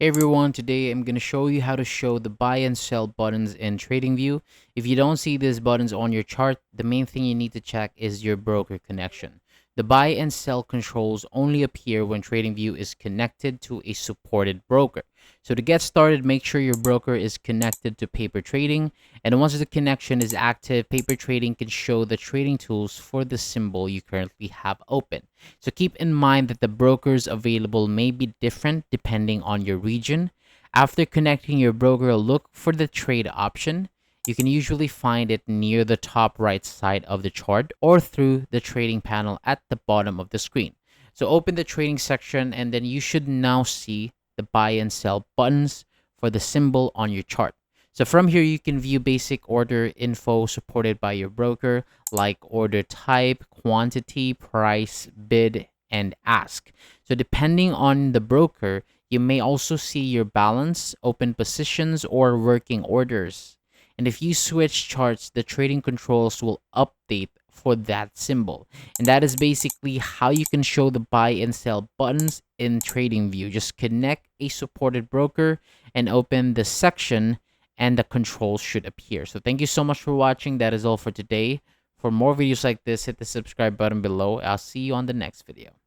Hey everyone, today I'm going to show you how to show the buy and sell buttons in TradingView. If you don't see these buttons on your chart, the main thing you need to check is your broker connection. The buy and sell controls only appear when TradingView is connected to a supported broker. So to get started, make sure your broker is connected to paper trading. And once the connection is active, paper trading can show the trading tools for the symbol you currently have open. So keep in mind that the brokers available may be different depending on your region. After connecting your broker, look for the trade option. You can usually find it near the top right side of the chart or through the trading panel at the bottom of the screen. So open the trading section and then you should now see the buy and sell buttons for the symbol on your chart. So from here, you can view basic order info supported by your broker, like order type, quantity, price, bid, and ask. So depending on the broker, you may also see your balance, open positions, or working orders. And if you switch charts, the trading controls will update for that symbol. And that is basically how you can show the buy and sell buttons in TradingView. Just connect a supported broker and open the section and the controls should appear. So thank you so much for watching. That is all for today. For more videos like this, hit the subscribe button below. I'll see you on the next video.